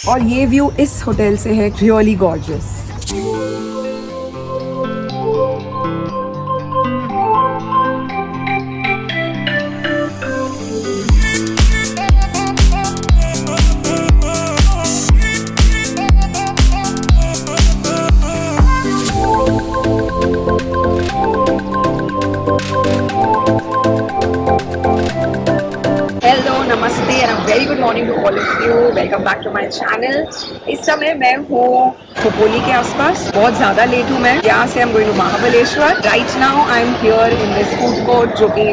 और ये व्यू इस होटल से है रियली गॉर्जियस। हेलो नमस्ते and very good morning to all of you. Welcome back to my channel. इस समय मैं हूँ खोपोली के आसपास, बहुत ज़्यादा लेट हूँ मैं। यहाँ से I am going to Mahabaleshwar. Right now I am here in this food court, जो कि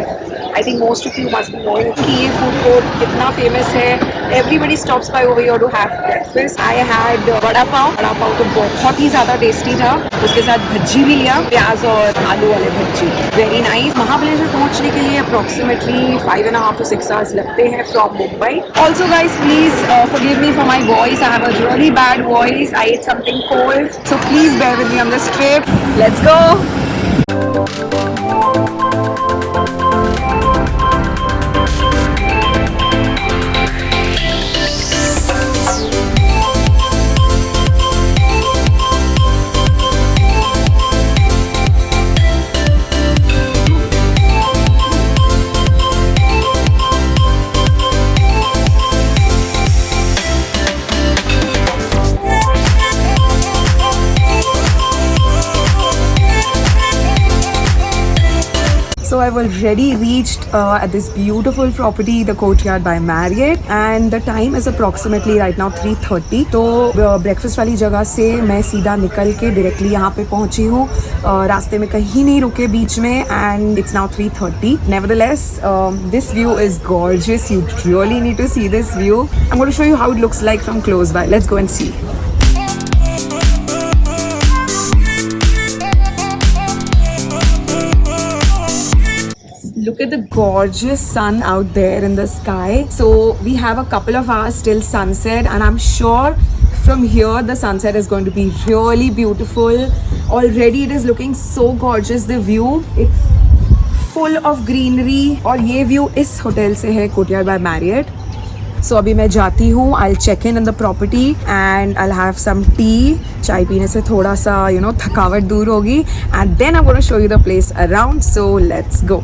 I think most of you must be knowing कि ये फूड कोर्ट कितना फेमस है। Everybody stops by over here to have breakfast. I had vada pav तो बहुत ही ज़्यादा tasty था। उसके साथ भज्जी भी लिया, प्याज और आलू वाले भज्जी, वेरी नाइस। महाबलेश्वर पहुंचने के लिए अप्रोक्सीमेटली 5.5 to 6 hours लगते हैं from Mumbai. Also guys please forgive me for my voice. I have a really bad voice. I ate something cold, so please bear with me on this trip. Let's go. So I've already reached at this beautiful property, the Courtyard by Marriott, and the time is approximately right now 3:30. तो breakfast वाली जगह से मैं सीधा निकल के directly यहाँ पे पहुँची हूँ। रास्ते में कहीं नहीं रुके बीच में, and it's now 3:30. Nevertheless, this view is gorgeous. You really need to see this view. I'm going to show you how it looks like from close by. Let's go and see. Look at the gorgeous sun out there in the sky. So we have a couple of hours till sunset, and I'm sure from here the sunset is going to be really beautiful. Already it is looking so gorgeous. The view, it's full of greenery. और ये view इस hotel से है, Courtyard by Marriott. So अभी मैं जाती हूँ, I'll check in the property and I'll have some tea. चाय पीने से थोड़ा सा थकावट दूर होगी, and then I'm going to show you the place around. So let's go.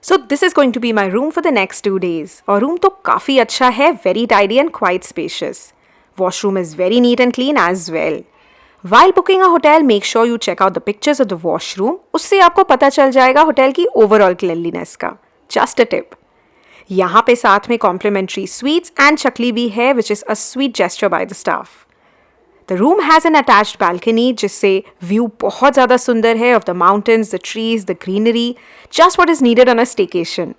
So this is going to be my room for the next 2 days. और room तो काफ़ी अच्छा है, very tidy and quite spacious. Washroom is very neat and clean as well. While booking a hotel, make sure you check out the pictures of the washroom. उससे आपको पता चल जाएगा होटल की overall cleanliness का. Just a tip. यहाँ पे साथ में complimentary sweets and चकली भी है, which is a sweet gesture by the staff. The room has an attached balcony, जिससे व्यू बहुत ज़्यादा सुंदर है of the mountains, the trees, the greenery, just what is needed on a staycation.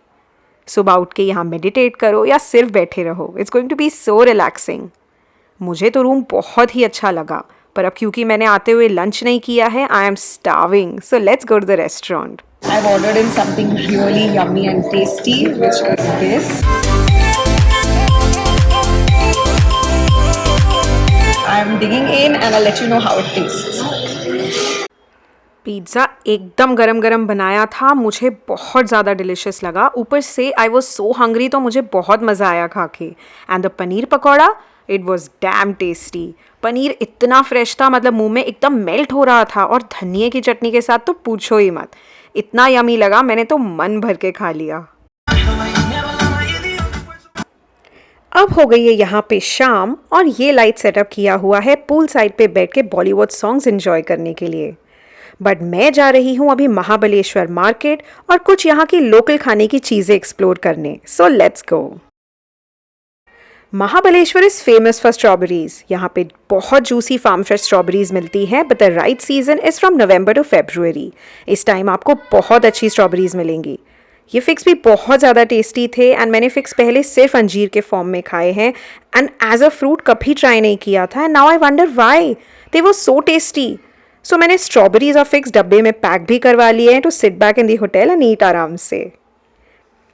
सुबह उठ के यहाँ meditate करो या सिर्फ बैठे रहो, it's going to be so relaxing. मुझे तो रूम बहुत ही अच्छा लगा, पर अब क्योंकि मैंने आते हुए लंच नहीं किया है, I am starving, so let's go to the restaurant. I've ordered in something really yummy and tasty, which is this. I'm digging in and I'll let you know how it tastes. Pizza एकदम गरम गरम बनाया था, मुझे बहुत ज़्यादा delicious लगा। ऊपर से आई वॉज सो हंग्री, तो मुझे बहुत मज़ा आया खा के। And the paneer pakora, it was damn tasty. Paneer इतना फ्रेश था, मतलब मुंह में एकदम मेल्ट हो रहा था, और धनिए की चटनी के साथ तो पूछो ही मत, इतना यमी लगा, मैंने तो मन भर के खा लिया। अब हो गई है यहाँ पे शाम, और ये लाइट सेटअप किया हुआ है पूल साइड पे बैठ के बॉलीवुड सॉन्ग्स एंजॉय करने के लिए। बट मैं जा रही हूँ अभी महाबलेश्वर मार्केट और कुछ यहाँ की लोकल खाने की चीज़ें एक्सप्लोर करने। So let's go. Mahabaleshwar is famous for strawberries. यहाँ पे बहुत जूसी फार्म फ्रेश स्ट्रॉबेरीज मिलती हैं, but the right season is from November to February. इस टाइम आपको बहुत अच्छी स्ट्रॉबेरीज मिलेंगी। ये फिक्स भी बहुत ज़्यादा टेस्टी थे, एंड मैंने फिक्स पहले सिर्फ अंजीर के फॉर्म में खाए हैं, एंड एज अ फ्रूट कभी ट्राई नहीं किया था, and now I wonder why they were so tasty. So मैंने स्ट्रॉबेरीज और फिक्स डब्बे में पैक भी करवा लिए हैं to sit back in the hotel and eat आराम से।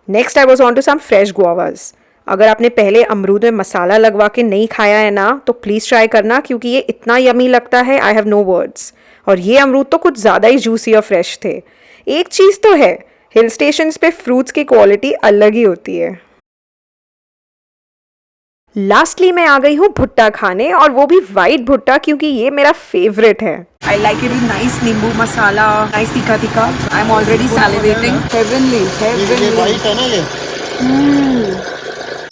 Next I was on to some fresh guavas. अगर आपने पहले अमरूद में मसाला लगवा के नहीं खाया है ना तो प्लीज़ ट्राई करना, क्योंकि ये इतना यमी लगता है, आई हैव नो वर्ड्स। और ये अमरूद तो कुछ ज़्यादा ही जूसी और फ्रेश थे। एक चीज़ तो है, हिल स्टेशंस पे फ्रूट्स की क्वालिटी अलग ही होती है। लास्टली मैं आ गई हूँ भुट्टा खाने, और वो भी वाइट भुट्टा, क्योंकि ये मेरा फेवरेट है। I like it with nice nimbu masala, nice tikka tikka. I'm already salivating. Heavenly, ये heavenly. वाइट है ना ये।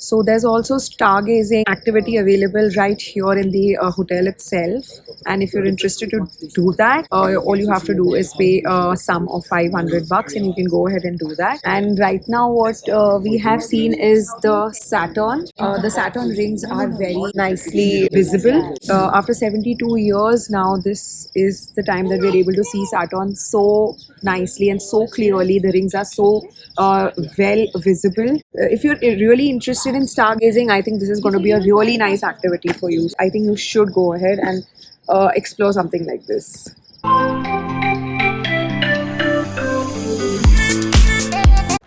So there's also stargazing activity available right here in the hotel itself. And if you're interested to do that, all you have to do is pay a sum of $500 and you can go ahead and do that. And right now what we have seen is the Saturn. The Saturn rings are very nicely visible. After 72 years now, this is the time that we're able to see Saturn so nicely and so clearly. The rings are so well visible. If you're really interested in stargazing, I think this is going to be a really nice activity for you. I think you should go ahead and explore something like this.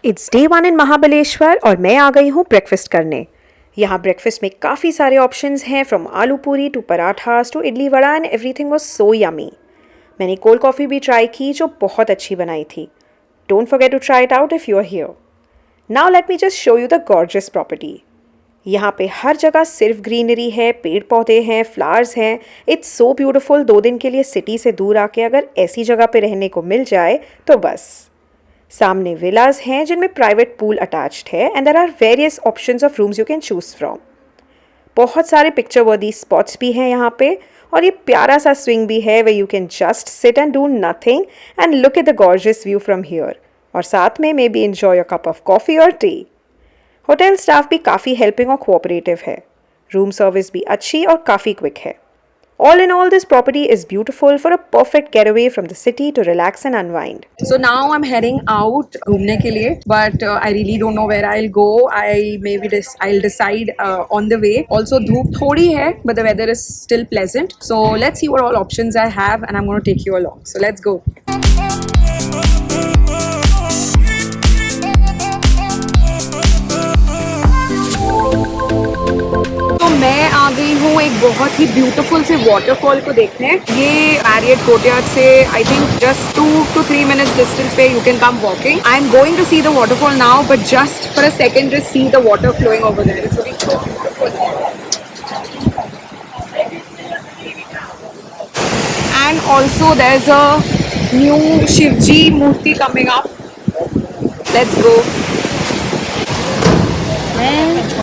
It's day 1 इन महाबलेश्वर और मैं आ गई हूँ breakfast करने। यहाँ breakfast में काफ़ी सारे ऑप्शंस हैं, from aloo puri to parathas to idli vada, and everything was so yummy. मैंने कोल्ड कॉफ़ी भी ट्राई की जो बहुत अच्छी बनाई थी। Don't forget to try it out if you are here. Now let me just show you the gorgeous property. यहाँ पे हर जगह सिर्फ ग्रीनरी है, पेड़ पौधे हैं, फ्लावर्स हैं। It's so beautiful. 2 दिन के लिए सिटी से दूर आके अगर ऐसी जगह पे रहने को मिल जाए तो बस। सामने विलास हैं जिनमें प्राइवेट पूल अटैच्ड है, and there are various options of rooms you can choose from. बहुत सारे पिक्चर वर्दी स्पॉट्स भी हैं यहाँ पे, और ये प्यारा सा स्विंग भी है way you can just sit and do nothing and look at the gorgeous view from here. और साथ में may be enjoy a cup of coffee और टी। होटल स्टाफ भी काफ़ी हेल्पिंग और कोऑपरेटिव है। रूम सर्विस भी अच्छी और काफ़ी क्विक है। All in all, this property is beautiful for a perfect getaway from the city to relax and unwind. So now I'm heading out घूमने के लिए, but I really don't know where I'll go. I'll decide on the way. Also धूप थोड़ी है, but the weather is still pleasant. So let's see what all options I have, and I'm going to take you along. So let's go. तो मैं आ गई हूँ एक बहुत ही ब्यूटीफुल से वाटरफॉल को देखने। ये मैरियट कोर्टयार्ड से I think just 2 to 3 minutes distance पे you can come walking. I am going to see the waterfall now, but just for a second just see the water flowing over there. It's looking so beautiful. And also there is a new Shivji murti coming up. Let's go.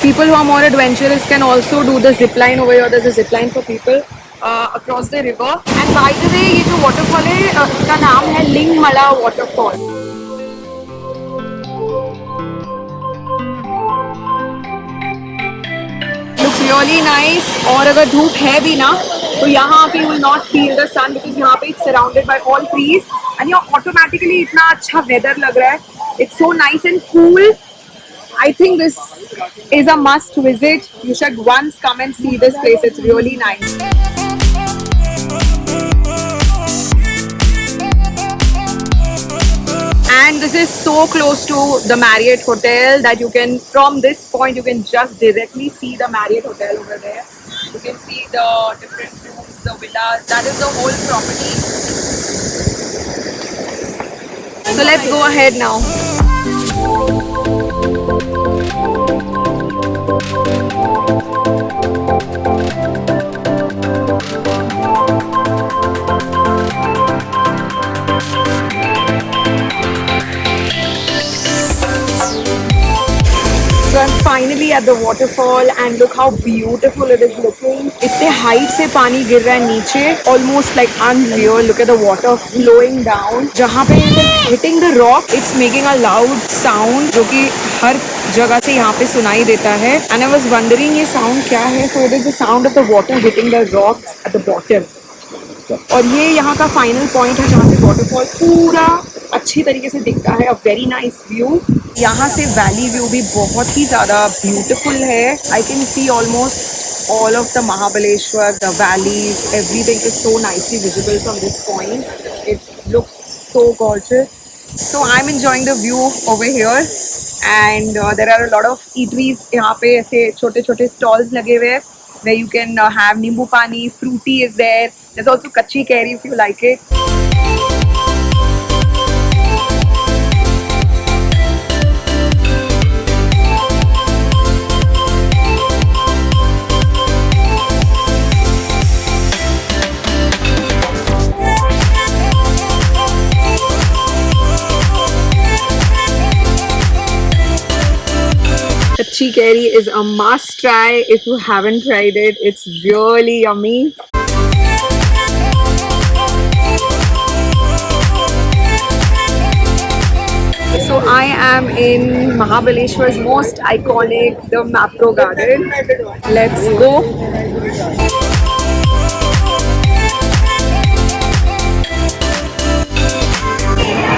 People who are more adventurous can also do the zip line over here. There's a zip line for people across the river. And by the way, ये जो waterfall है इसका नाम है लिंगमला waterfall. Looks really nice. और अगर धूप है भी ना तो यहाँ पे you will not feel the sun because यहाँ पे it's surrounded by all trees and यहाँ automatically इतना अच्छा weather लग रहा है. It's so nice and cool. I think this is a must visit. You should once come and see this place. It's really nice. And this is so close to the Marriott Hotel that you can, from this point, you can just directly see the Marriott Hotel over there. You can see the different rooms, the villas. That is the whole property. So let's go ahead now. So I'm finally at the waterfall and look how beautiful it is looking. इतने height से पानी गिर रहा है नीचे, almost like unreal. Look at the water flowing down. जहाँ पे it is hitting the rock, it's making a loud sound जो कि हर जगह से यहाँ पे सुनाई देता है. And I was wondering ये sound क्या है? So it is the sound of the water hitting the rocks at the bottom. और ये यहाँ का फाइनल पॉइंट है जहाँ से वाटरफॉल पूरा अच्छी तरीके से दिखता है। A very nice view. यहाँ से वैली व्यू भी बहुत ही ज़्यादा ब्यूटीफुल है। I can see almost all of the Mahabaleshwar, the valleys, everything is so nicely visible from this point. It looks so gorgeous. So I'm enjoying the view over here and there are a lot of eateries. यहाँ पे ऐसे छोटे छोटे stalls लगे हुए हैं where you can have नींबू पानी, fruity is there. There's also कच्ची carry if you like it. Kachi curry is a must try if you haven't tried it. It's really yummy. So I am in Mahabaleshwar's most iconic, the Mapro Garden. Let's go.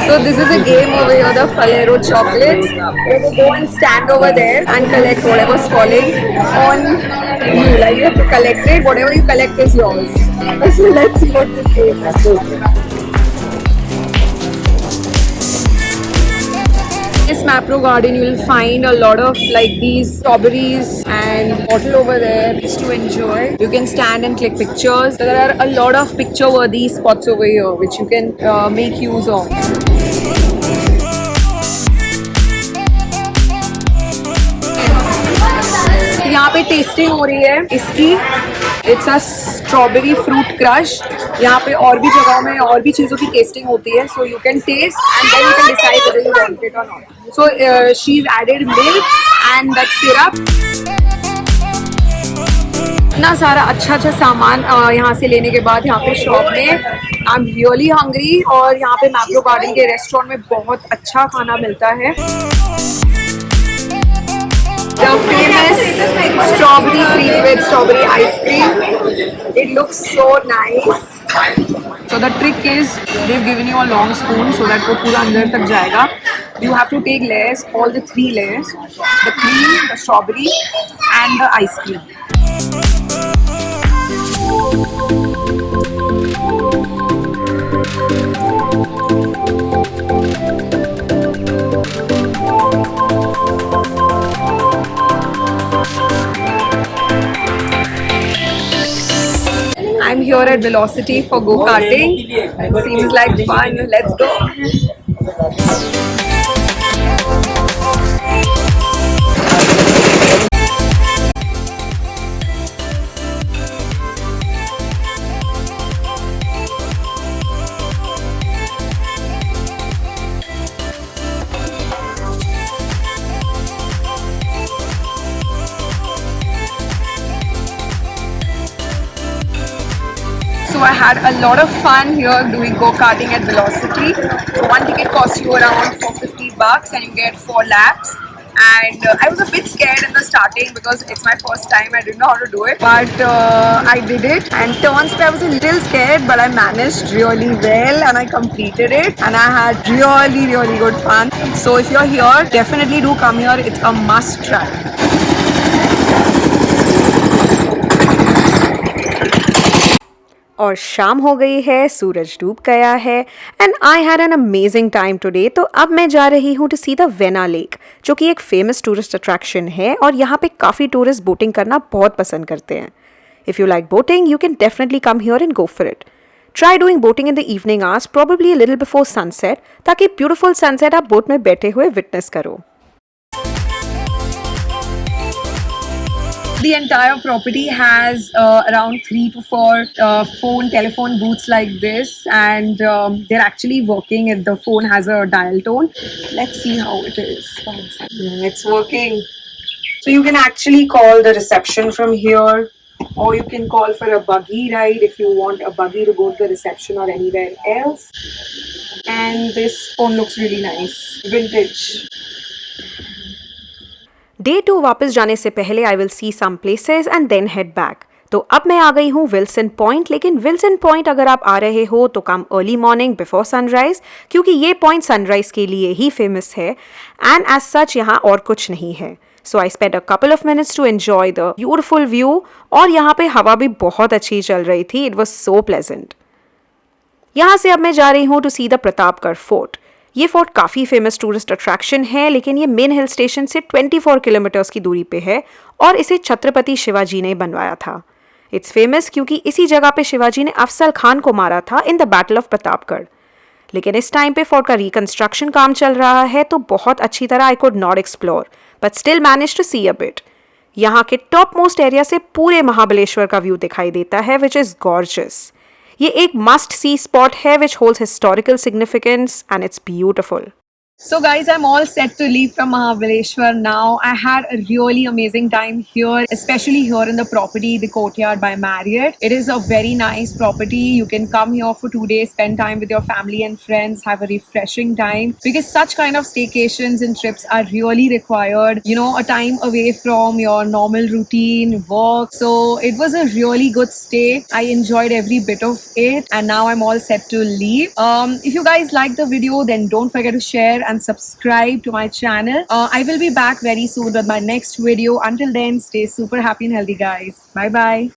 So this is a game over here, the Falero chocolates. You have to go and stand over there and collect whatever's falling on you. Like you have to collect it. Whatever you collect is yours. So let's see what this game is. This Mapro garden, you will find a lot of like these strawberries and bottle over there just to enjoy. You can stand and click pictures. There are a lot of picture-worthy spots over here which you can make use of. यहाँ पे testing हो रही है इसकी. It's a strawberry fruit crush. यहाँ पे और भी जगहों में और भी चीज़ों की टेस्टिंग होती है. So you can taste and then you can decide whether you want it or not. So she is added milk and that syrup. इतना सारा अच्छा सामान यहाँ से लेने के बाद यहाँ पे शॉप में आई एम रियली हंग्री. और यहाँ पे मैप्रो गार्डन के रेस्टोरेंट में बहुत अच्छा खाना मिलता है. The famous strawberry cream with strawberry ice cream. It looks so nice. So the trick is they've given you a long spoon so that वो पूरा अंदर तक जाएगा. You have to take layers, all the 3 layers: the cream, the strawberry, and the ice cream. I'm here at Velocity for go-karting. Seems like fun. Let's go. So I had a lot of fun here doing go-karting at Velocity. So one ticket costs you around $450 and you get 4 laps. And I was a bit scared in the starting because it's my first time. I didn't know how to do it, but I did it. And turns I was a little scared, but I managed really well and I completed it. And I had really good fun. So if you're here, definitely do come here. It's a must try. और शाम हो गई है, सूरज डूब गया है and I had an amazing time today. तो अब मैं जा रही हूँ to see the Venna lake, जो कि एक फेमस टूरिस्ट अट्रैक्शन है और यहाँ पे काफ़ी टूरिस्ट बोटिंग करना बहुत पसंद करते हैं. If you like boating you can definitely come here and go for it. Try doing boating in the evening hours, probably a little before sunset, ताकि ब्यूटीफुल सनसेट आप बोट में बैठे हुए विटनेस करो. The entire property has around 3 to 4 telephone booths like this, and they're actually working. The phone has a dial tone. Let's see how it is. It's working. So you can actually call the reception from here, or you can call for a buggy ride if you want a buggy to go to the reception or anywhere else. And this phone looks really nice, vintage. Day 2 वापस जाने से पहले I will see some places and then head back. तो अब मैं आ गई हूँ विल्सन पॉइंट. लेकिन विल्सन पॉइंट अगर आप आ रहे हो तो come early morning before sunrise, क्योंकि ये पॉइंट सनराइज के लिए ही फेमस है एंड एज सच यहाँ और कुछ नहीं है. So I spend a couple of minutes to enjoy the beautiful view. और यहाँ पे हवा भी बहुत अच्छी चल रही थी. It was so pleasant. यहाँ से अब मैं जा रही हूँ to see the Pratapgarh fort. ये फोर्ट काफ़ी फेमस टूरिस्ट अट्रैक्शन है, लेकिन ये मेन हिल स्टेशन से 24 किलोमीटर्स की दूरी पे है और इसे छत्रपति शिवाजी ने बनवाया था। इट्स फेमस क्योंकि इसी जगह पे शिवाजी ने अफजल खान को मारा था in the battle of Pratapgarh. लेकिन इस टाइम पे फोर्ट का रिकंस्ट्रक्शन काम चल रहा है, तो बहुत अच्छी तरह I could not explore but still manage to see a bit. यहाँ के टॉप मोस्ट एरिया से पूरे महाबलेश्वर का व्यू दिखाई देता है, विच इज़ गॉर्जियस। ये एक मस्ट सी स्पॉट है विच holds historical significance and it's beautiful. So guys, I'm all set to leave from Mahabaleshwar now. I had a really amazing time here, especially here in the property, the Courtyard by Marriott. It is a very nice property. You can come here for 2 days, spend time with your family and friends, have a refreshing time, because such kind of staycations and trips are really required. You know, a time away from your normal routine, work. So it was a really good stay. I enjoyed every bit of it, and now I'm all set to leave. If you guys like the video, then don't forget to share and subscribe to my channel. I will be back very soon with my next video. Until then, stay super happy and healthy, guys. Bye bye.